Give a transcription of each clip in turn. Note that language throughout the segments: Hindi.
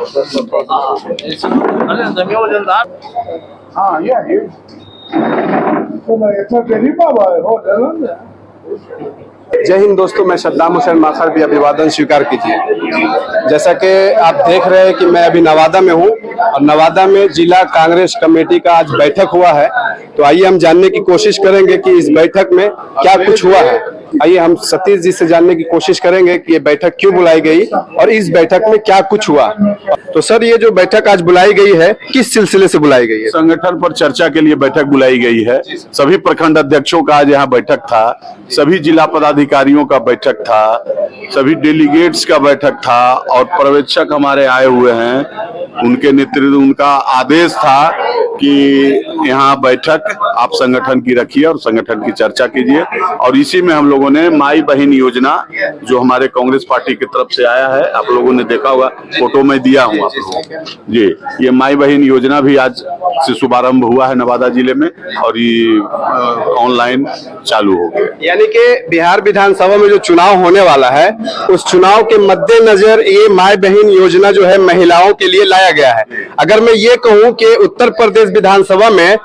हाँ, जय हिंद दोस्तों, मैं सद्दाम हुसैन माखर भी अभिवादन स्वीकार कीजिए। जैसा कि आप देख रहे हैं कि मैं अभी नवादा में हूं और नवादा में जिला कांग्रेस कमेटी का आज बैठक हुआ है। तो आइए हम जानने की कोशिश करेंगे कि इस बैठक में क्या कुछ हुआ है। आइए हम सतीश जी से जानने की कोशिश करेंगे कि ये बैठक क्यों बुलाई गई और इस बैठक में क्या कुछ हुआ। तो सर, ये जो बैठक आज बुलाई गई है किस सिलसिले से बुलाई गई है? संगठन पर चर्चा के लिए बैठक बुलाई गई है। सभी प्रखंड अध्यक्षों का आज यहाँ बैठक था, सभी जिला पदाधिकारियों का बैठक था, सभी डेलीगेट्स का बैठक था और पर्यवेक्षक हमारे आए हुए हैं। उनके नेतृत्व, उनका आदेश था कि यहाँ बैठक आप संगठन की रखिए और संगठन की चर्चा कीजिए। और इसी में हम लोगों ने माई बहन योजना जो हमारे कांग्रेस पार्टी की तरफ से आया है, आप लोगों ने देखा होगा, फोटो में दिया हूँ आप लोगों को जी। ये माई बहन योजना भी आज से शुभारंभ हुआ है नवादा जिले में और ये ऑनलाइन चालू हो गया। यानी कि बिहार विधानसभा में जो चुनाव होने वाला है उस चुनाव के मद्देनजर ये माई बहन योजना जो है महिलाओं के लिए लाया गया है। अगर मैं ये कहूँ कि उत्तर प्रदेश विधानसभा में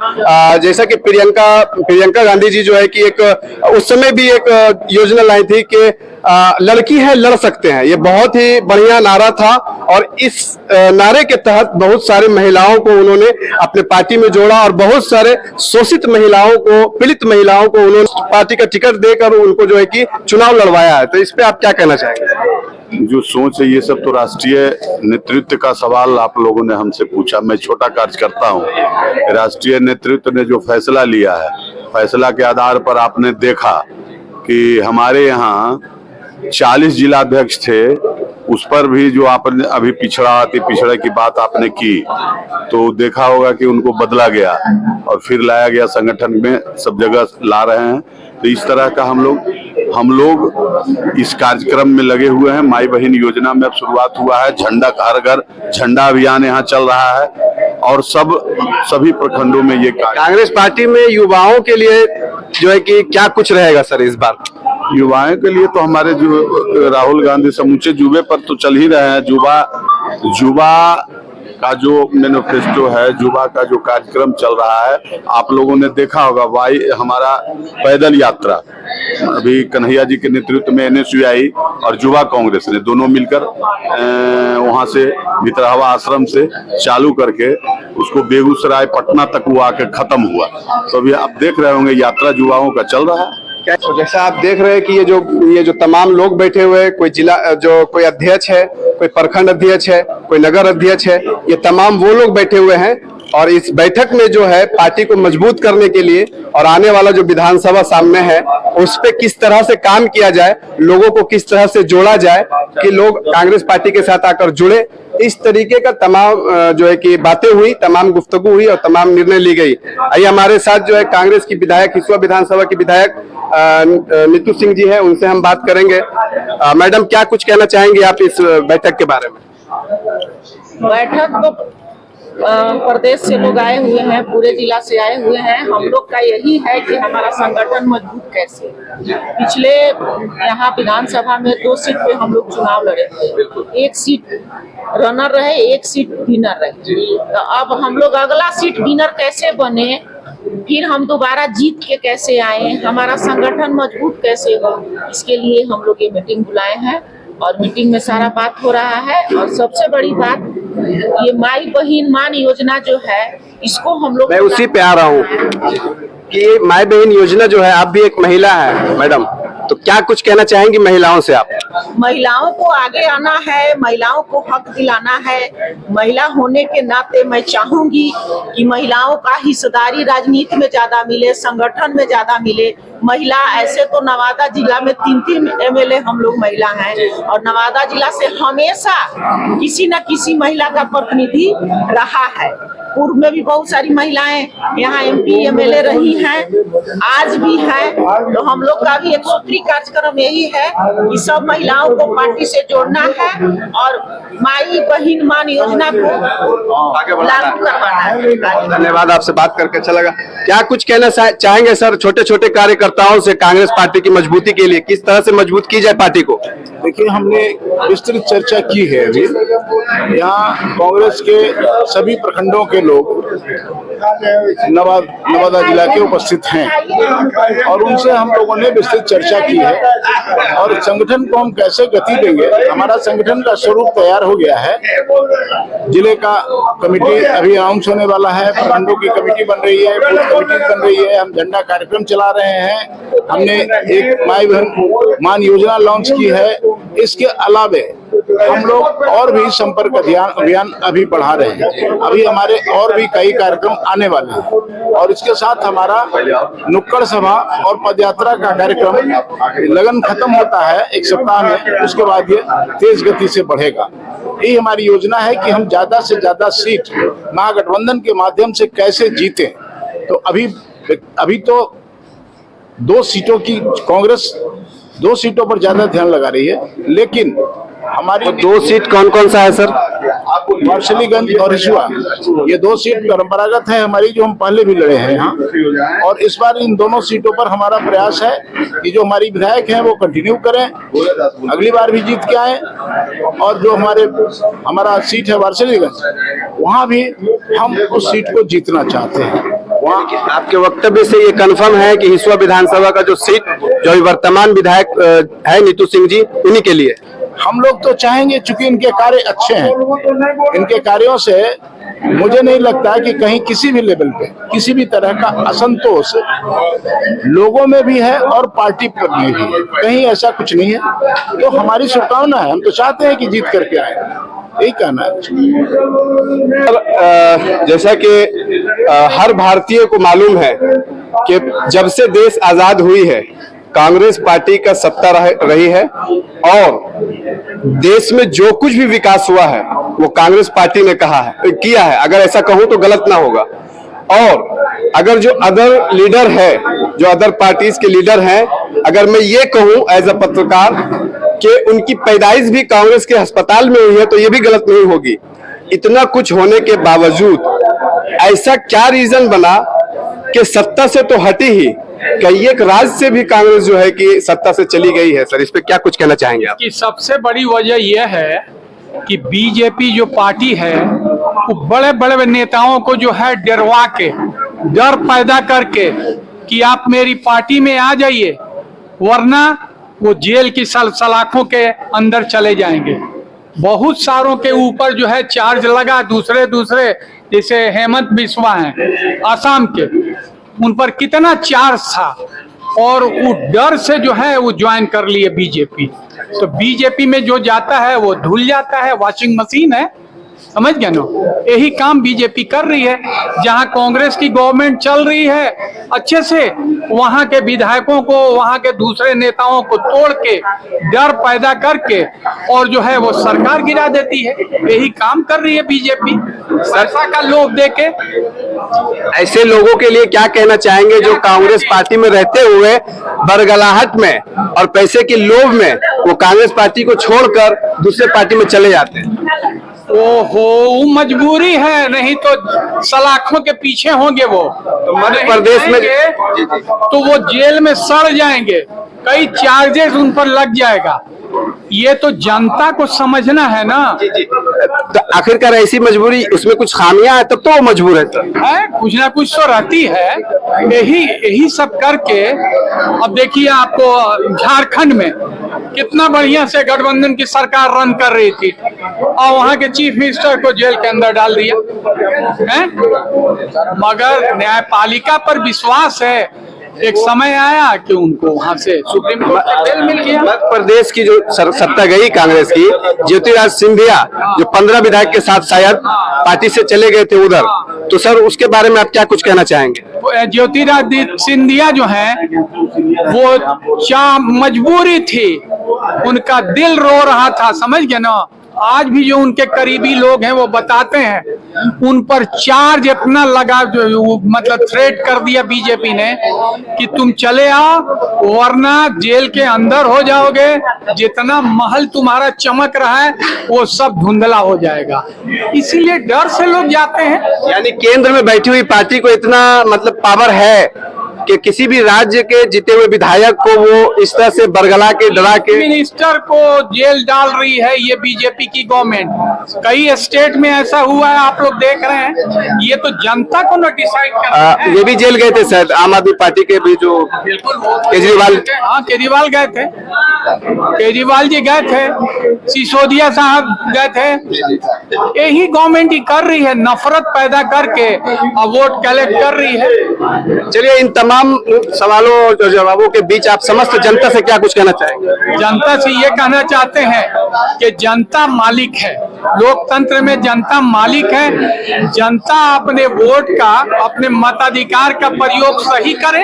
जैसा कि प्रियंका गांधी जी जो है कि एक उस समय भी एक योजना लाई थी कि लड़की है लड़ सकते हैं, ये बहुत ही बढ़िया नारा था और इस नारे के तहत बहुत सारे महिलाओं को उन्होंने अपने पार्टी में जोड़ा और बहुत सारे शोषित महिलाओं को, पीड़ित महिलाओं को उन्होंने पार्टी का टिकट देकर उनको जो है कि चुनाव लड़वाया है। तो इस पे आप क्या कहना चाहेंगे? जो सोच है ये सब तो राष्ट्रीय नेतृत्व का सवाल आप लोगों ने हमसे पूछा। मैं छोटा कार्यकर्ता हूँ। राष्ट्रीय नेतृत्व ने जो फैसला लिया है, फैसला के आधार पर आपने देखा कि हमारे यहाँ 40 जिलाध्यक्ष थे, उस पर भी जो आपने अभी पिछड़े की बात आपने की तो देखा होगा कि उनको बदला गया और फिर लाया गया, संगठन में सब जगह ला रहे हैं। तो इस तरह का हम लोग इस कार्यक्रम में लगे हुए हैं। माई बहन योजना में अब शुरुआत हुआ है, झंडा हर घर झंडा अभियान यहाँ चल रहा है और सभी प्रखंडों में ये कांग्रेस पार्टी में युवाओं के लिए जो है कि क्या कुछ रहेगा सर इस बार? युवाओं के लिए तो हमारे जो राहुल गांधी समूचे जुबे पर तो चल ही रहे हैं। जुबा का जो मैनिफेस्टो है, जुबा का जो कार्यक्रम चल रहा है, आप लोगों ने देखा होगा। हमारा पैदल यात्रा अभी कन्हैया जी के नेतृत्व में NSUI और युवा कांग्रेस ने दोनों मिलकर वहां से भितरहवा आश्रम से चालू करके उसको बेगूसराय पटना तक वो आके खत्म हुआ। तो अभी आप देख रहे होंगे यात्रा युवाओं का चल रहा है। तो जैसा आप देख रहे हैं कि ये जो तमाम लोग बैठे हुए हैं, कोई अध्यक्ष है, कोई प्रखंड अध्यक्ष है, कोई नगर अध्यक्ष है, ये तमाम वो लोग बैठे हुए हैं और इस बैठक में जो है पार्टी को मजबूत करने के लिए और आने वाला जो विधानसभा सामने है उस पे किस तरह से काम किया जाए, लोगों को किस तरह से जोड़ा जाए कि लोग कांग्रेस पार्टी के साथ आकर जुड़े, इस तरीके का तमाम जो है कि बातें हुई, तमाम गुफ्तगू हुई और तमाम निर्णय ली गई। आइए हमारे साथ जो है कांग्रेस की विधायक, हिसुआ विधानसभा की विधायक नीतू सिंह जी है, उनसे हम बात करेंगे। मैडम, क्या कुछ कहना चाहेंगे आप इस बैठक के बारे में? बैठक तो प्रदेश से लोग आए हुए हैं, पूरे जिला से आए हुए हैं। हम लोग का यही है कि हमारा संगठन मजबूत कैसे। पिछले यहाँ विधानसभा में 2 सीट पे हम लोग चुनाव लड़े थे, 1 सीट रनर रहे, 1 सीट विनर रहे। तो अब हम लोग अगला सीट विनर कैसे बने, फिर हम दोबारा जीत के कैसे आए, हमारा संगठन मजबूत कैसे हो, इसके लिए हम लोग ये मीटिंग बुलाए हैं और मीटिंग में सारा बात हो रहा है। और सबसे बड़ी बात, ये माई बहन मान योजना जो है, इसको हम लोग, मैं उसी पे आ रहा हूँ कि माई बहन योजना जो है, आप भी एक महिला है मैडम, तो क्या कुछ कहना चाहेंगी महिलाओं से आप? महिलाओं को आगे आना है, महिलाओं को हक दिलाना है। महिला होने के नाते मैं चाहूंगी कि महिलाओं का हिस्सेदारी राजनीति में ज्यादा मिले, संगठन में ज्यादा मिले। महिला ऐसे तो नवादा जिला में 3 MLA हम लोग महिला हैं और नवादा जिला से हमेशा किसी न किसी महिला का प्रतिनिधि रहा है। पूर्व में भी बहुत सारी महिलाएं यहाँ MP MLA रही हैं, आज भी हैं। तो हम लोग का भी एक सूत्री कार्यक्रम यही है कि सब महिलाओं को पार्टी से जोड़ना है और माई बहन मान योजना को लागू करवाना है। धन्यवाद, आपसे बात करके अच्छा लगा। क्या कुछ कहना चाहेंगे सर छोटे छोटे कार्यकर्ताओं से कांग्रेस पार्टी की मजबूती के लिए? किस तरह से मजबूत की जाए पार्टी को? देखिए, हमने विस्तृत चर्चा की है। अभी यहाँ कांग्रेस के सभी प्रखंडों के लोग नवादा जिला के उपस्थित हैं और उनसे हम लोगों ने विस्तृत चर्चा की है और संगठन को हम कैसे गति देंगे। हमारा संगठन का स्वरूप तैयार हो गया है। जिले का कमेटी अभी अनाउंस होने वाला है, प्रखंडों की कमेटी बन रही है, बूथ कमेटी बन रही है, हम झंडा कार्यक्रम चला रहे हैं। हमने एक माई बहन मान योजना लॉन्च की है। इसके अलावे हम लोग और भी संपर्क अभियान अभी बढ़ा रहे हैं। अभी हमारे और भी कई कार्यक्रम आने वाले हैं और इसके साथ हमारा नुक्कड़ सभा और पदयात्रा का कार्यक्रम लगन खत्म होता है एक सप्ताह में, उसके बाद ये तेज गति से बढ़ेगा। यही हमारी योजना है कि हम ज्यादा से ज्यादा सीट महागठबंधन के माध्यम से कैसे जीतें। तो अभी तो 2 सीटों की कांग्रेस 2 सीटों पर ज्यादा ध्यान लगा रही है, लेकिन हमारी 2 सीट कौन कौन सा है सर? वारसलीगंज और हिसुआ, ये 2 सीट परंपरागत है हमारी, जो हम पहले भी लड़े हैं यहाँ। और इस बार इन दोनों सीटों पर हमारा प्रयास है कि जो हमारी विधायक हैं वो कंटिन्यू करें, अगली बार भी जीत के आए। और जो हमारा सीट है वारसलीगंज, वहाँ भी हम उस सीट को जीतना चाहते हैं। वहाँ आपके वक्तव्य से ये कंफर्म है कि हिसुआ विधानसभा का जो सीट जो वर्तमान विधायक है नीतू सिंह जी, उन्हीं के लिए हम लोग तो चाहेंगे, चूंकि इनके कार्य अच्छे हैं। इनके कार्यों से मुझे नहीं लगता कि कहीं किसी भी लेवल पे किसी भी तरह का असंतोष लोगों में भी है और पार्टी पर में भी है, कहीं ऐसा कुछ नहीं है। तो हमारी शुभकामना है, हम तो चाहते हैं कि जीत करके आए, यही कहना है। जैसा कि हर भारतीय को मालूम है कि जब से देश आजाद हुई है कांग्रेस पार्टी का सत्ता रही है और देश में जो कुछ भी विकास हुआ है वो कांग्रेस पार्टी ने किया है। अगर ऐसा कहूं तो गलत ना होगा। और अगर जो अदर लीडर है, जो अदर पार्टीज के लीडर हैं, अगर मैं ये कहूं एज अ पत्रकार कि उनकी पैदाइश भी कांग्रेस के अस्पताल में हुई है तो ये भी गलत नहीं होगी। इतना कुछ होने के बावजूद ऐसा क्या रीजन बना कि सत्ता से तो हटी ही, कई एक राज्य से भी कांग्रेस जो है कि सत्ता से चली गई है। सर, इस पे क्या कुछ कहना चाहेंगे आप? कि सबसे बड़ी वजह यह है कि बीजेपी जो पार्टी है वो बड़े बड़े नेताओं को जो है डरवा के, डर पैदा करके कि आप मेरी पार्टी में आ जाइए वरना वो जेल की सलाखों के अंदर चले जाएंगे। बहुत सारों के ऊपर जो है चार्ज लगा, दूसरे जैसे हेमंत बिस्वा हैं आसाम के, उन पर कितना चार्ज था और वो डर से जो है वो ज्वाइन कर लिए बीजेपी। तो बीजेपी में जो जाता है वो धुल जाता है, वॉशिंग मशीन है, समझ गए ना। यही काम बीजेपी कर रही है। जहां कांग्रेस की गवर्नमेंट चल रही है अच्छे से, वहां के विधायकों को, वहां के दूसरे नेताओं को तोड़ के, डर पैदा करके और जो है वो सरकार गिरा देती है। यही काम कर रही है बीजेपी, पैसा का लोभ देके। ऐसे लोगों के लिए क्या कहना चाहेंगे जो कांग्रेस पार्टी में रहते हुए बरगलाहट में और पैसे के लोभ में वो कांग्रेस पार्टी को छोड़कर दूसरे पार्टी में चले जाते हैं? ओहो, मजबूरी है, नहीं तो सलाखों के पीछे होंगे वो। तो मध्य प्रदेश में तो वो जेल में सड़ जाएंगे, कई चार्जेस उन पर लग जाएगा। ये तो जनता को समझना है ना। तो आखिरकार ऐसी मजबूरी, उसमें कुछ खामियां है तब तो वो मजबूर है। कुछ ना कुछ तो रहती है। यही सब करके अब देखिए, आपको झारखंड में कितना बढ़िया से गठबंधन की सरकार रन कर रही थी और वहां के चीफ मिनिस्टर को जेल के अंदर डाल दिया है। मगर न्यायपालिका पर विश्वास है। एक समय आया कि उनको वहां से सुप्रीम कोर्ट से बेल मिल गया। मध्य प्रदेश की जो सत्ता गई कांग्रेस की, ज्योतिराज सिंधिया जो 15 विधायक के साथ शायद पार्टी से चले गए थे उधर, तो सर उसके बारे में आप क्या कुछ कहना चाहेंगे? ज्योतिराज सिंधिया जो है वो मजबूरी थी, उनका दिल रो रहा था, समझ गए ना। आज भी जो उनके करीबी लोग हैं वो बताते हैं उन पर चार्ज इतना लगा, जो मतलब थ्रेट कर दिया बीजेपी ने कि तुम चले आओ वरना जेल के अंदर हो जाओगे, जितना महल तुम्हारा चमक रहा है वो सब धुंधला हो जाएगा। इसीलिए डर से लोग जाते हैं। यानी केंद्र में बैठी हुई पार्टी को इतना मतलब पावर है कि किसी भी राज्य के जीते हुए विधायक को वो इस तरह से बरगला के डरा के मिनिस्टर को जेल डाल रही है ये बीजेपी की गवर्नमेंट। कई स्टेट में ऐसा हुआ है, आप लोग देख रहे हैं। ये तो जनता को न डिसाइड करना है। ये भी जेल गए थे शायद आम आदमी पार्टी के भी जो बिल्कुल केजरीवाल। हाँ, केजरीवाल गए थे, केजरीवाल जी गए थे, सिसोदिया साहब गए थे। यही गवर्नमेंट ही कर रही है, नफरत पैदा करके वोट कलेक्ट कर रही है। चलिए, इन तमाम सवालों और जवाबों के बीच आप समस्त जनता से क्या कुछ कहना चाहेंगे? जनता से ये कहना चाहते हैं कि जनता मालिक है, लोकतंत्र में जनता मालिक है। जनता अपने वोट का, अपने मताधिकार का प्रयोग सही करे,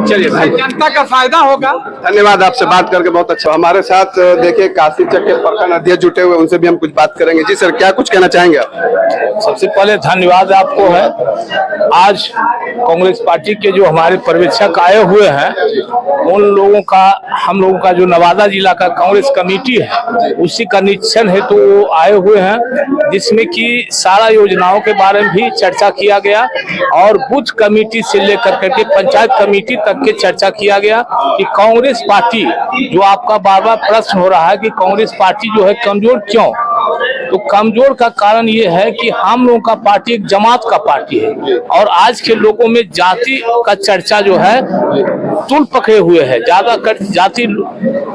चलिए जनता का फायदा होगा। धन्यवाद, आपसे बात करके बहुत अच्छा। हमारे साथ देखिए काशीचक के प्रखंड अध्यक्ष जुटे हुए, उनसे भी हम कुछ बात करेंगे। जी सर, क्या कुछ कहना चाहेंगे आप? सबसे पहले धन्यवाद आपको है। आज कांग्रेस पार्टी के जो हमारे पर्यवेक्षक आए हुए हैं, उन लोगों का, हम लोगों का जो नवादा जिला का कांग्रेस कमेटी है, उसी का निरीक्षण हेतु तो वो आए हुए हैं, जिसमें कि सारा योजनाओं के बारे में भी चर्चा किया गया और बूथ कमेटी से लेकर करके पंचायत कमेटी तक के चर्चा किया गया कि कांग्रेस पार्टी, जो आपका बार बार प्रश्न हो रहा है कि कांग्रेस पार्टी जो है कमजोर क्यों, तो कमजोर का कारण ये है कि हम लोगों का पार्टी एक जमात का पार्टी है और आज के लोगों में जाति का चर्चा जो है तूल पकड़े हुए है, ज्यादा कर जाति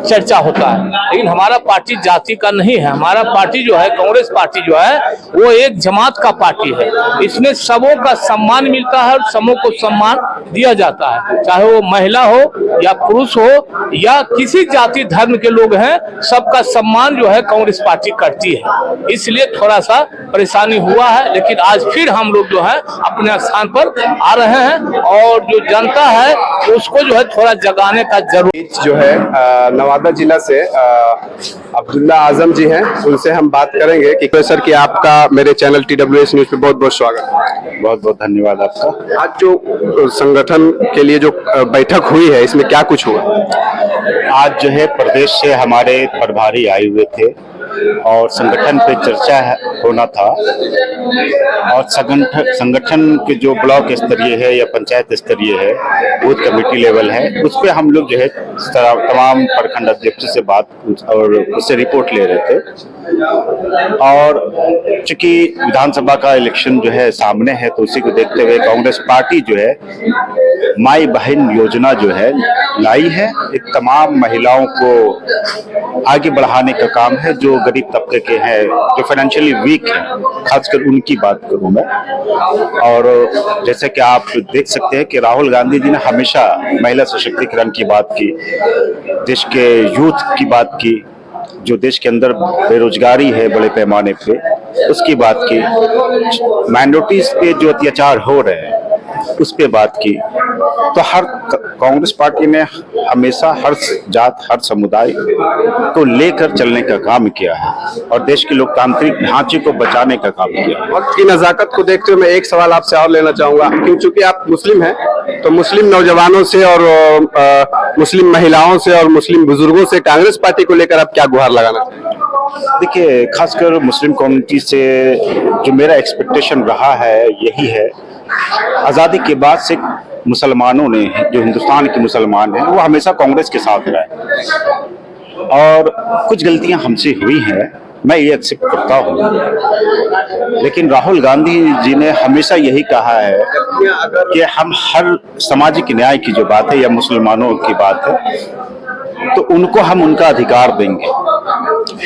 चर्चा होता है। लेकिन हमारा पार्टी जाति का नहीं है। हमारा पार्टी जो है, कांग्रेस पार्टी जो है, वो एक जमात का पार्टी है। इसमें सबों का सम्मान मिलता है और सबों को सम्मान दिया जाता है, चाहे वो महिला हो या पुरुष हो या किसी जाति धर्म के लोग हैं, सबका सम्मान जो है कांग्रेस पार्टी करती है। इसलिए थोड़ा सा परेशानी हुआ है, लेकिन आज फिर हम लोग जो है अपने स्थान पर आ रहे हैं और जो जनता है उसको जो है थोड़ा जगाने का जरूरत जो है नवादा जिला से अब्दुल्ला आजम जी हैं, उनसे हम बात करेंगे कि सर कि आपका मेरे चैनल TWS न्यूज पे बहुत बहुत स्वागत है। बहुत बहुत धन्यवाद आपका। आज जो संगठन के लिए जो बैठक हुई है, इसमें क्या कुछ हुआ? आज जो है प्रदेश से हमारे प्रभारी आए हुए थे और संगठन पे चर्चा होना था और संगठन के जो ब्लॉक स्तरीय है या पंचायत स्तरीय है, बूथ कमेटी लेवल है, उस पे हम लोग जो है तमाम प्रखंड अध्यक्ष से बात और उससे रिपोर्ट ले रहे थे। और चूंकि विधानसभा का इलेक्शन जो है सामने है, तो उसी को देखते हुए कांग्रेस पार्टी जो है माई बहन योजना जो है लाई है। एक तमाम महिलाओं को आगे बढ़ाने का काम है, जो गरीब तबके के हैं, जो फाइनेंशियली वीक है, खासकर उनकी बात करूं मैं। और जैसे कि आप देख सकते हैं कि राहुल गांधी जी ने हमेशा महिला सशक्तिकरण की बात की, देश के यूथ की बात की, जो देश के अंदर बेरोजगारी है बड़े पैमाने पे, उसकी बात की, माइनॉरिटीज पे जो अत्याचार हो रहे हैं उस पे बात की। तो हर कांग्रेस पार्टी ने हमेशा हर जात, हर समुदाय को लेकर चलने का काम किया है और देश के लोकतांत्रिक ढांचे को बचाने का काम किया है। वक्त की नजाकत को देखते हुए मैं एक सवाल आपसे और लेना चाहूंगा, क्योंकि आप मुस्लिम हैं, तो मुस्लिम नौजवानों से और मुस्लिम महिलाओं से और मुस्लिम बुजुर्गों से कांग्रेस पार्टी को लेकर आप क्या गुहार लगाना चाहेंगे? देखिए, खासकर मुस्लिम कम्युनिटी से जो मेरा एक्सपेक्टेशन रहा है यही है, आज़ादी के बाद से मुसलमानों ने, जो हिंदुस्तान के मुसलमान हैं, वो हमेशा कांग्रेस के साथ रहे और कुछ गलतियां हमसे हुई हैं, मैं ये एक्सेप्ट करता हूँ। लेकिन राहुल गांधी जी ने हमेशा यही कहा है कि हम हर सामाजिक न्याय की जो बात है या मुसलमानों की बात है, तो उनको हम उनका अधिकार देंगे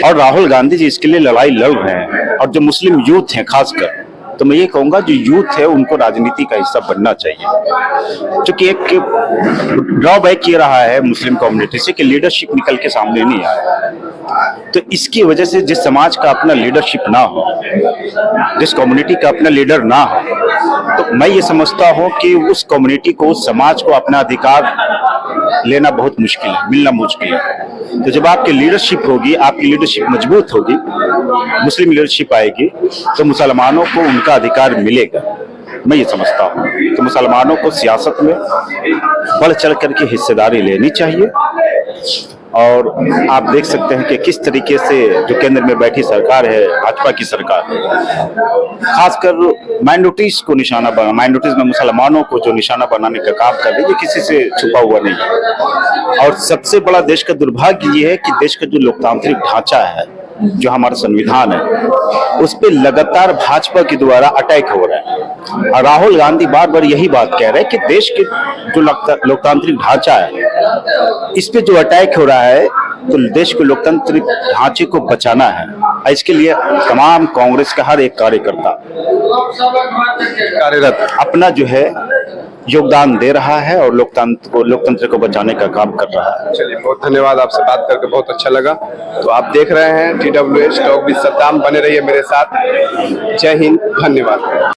और राहुल गांधी जी इसके लिए लड़ाई लड़ रहे हैं। और जो मुस्लिम यूथ हैं खासकर, तो मैं ये कहूंगा जो यूथ है उनको राजनीति का हिस्सा बनना चाहिए। क्योंकि एक ड्रॉबैक ये रहा है मुस्लिम कम्युनिटी से कि लीडरशिप निकल के सामने नहीं आया, तो इसकी वजह से जिस समाज का अपना लीडरशिप ना हो, जिस कम्युनिटी का अपना लीडर ना हो, तो मैं ये समझता हूँ कि उस कम्युनिटी को, उस समाज को अपना अधिकार लेना बहुत मुश्किल है, मिलना मुश्किल है। तो जब आपकी लीडरशिप होगी, आपकी लीडरशिप मजबूत होगी, मुस्लिम लीडरशिप आएगी, तो मुसलमानों को उनका अधिकार मिलेगा। मैं ये समझता हूँ कि मुसलमानों को सियासत में बढ़ चढ़ करके हिस्सेदारी लेनी चाहिए और आप देख सकते हैं कि किस तरीके से जो केंद्र में बैठी सरकार है, भाजपा की सरकार, खासकर माइनॉरिटीज को निशाना बना, माइनॉरिटीज में मुसलमानों को जो निशाना बनाने का काम कर रही है, ये किसी से छुपा हुआ नहीं है। और सबसे बड़ा देश का दुर्भाग्य ये है कि देश का जो लोकतांत्रिक ढांचा है, जो हमारा संविधान है, उस पे लगातार भाजपा के द्वारा अटैक हो रहा है। और राहुल गांधी बार बार यही बात कह रहे हैं कि देश के जो लोकतांत्रिक ढांचा है, इस पे जो अटैक हो रहा है, तो देश के लोकतांत्रिक ढांचे को बचाना है। इसके लिए तमाम कांग्रेस का हर एक कार्यकर्ता कार्यरत अपना जो है योगदान दे रहा है और लोकतंत्र को बचाने का काम कर रहा है। चलिए, बहुत धन्यवाद, आपसे बात करके बहुत अच्छा लगा। तो आप देख रहे हैं TWS टॉक विद सद्दाम, बने रहिए मेरे साथ। जय हिंद, धन्यवाद।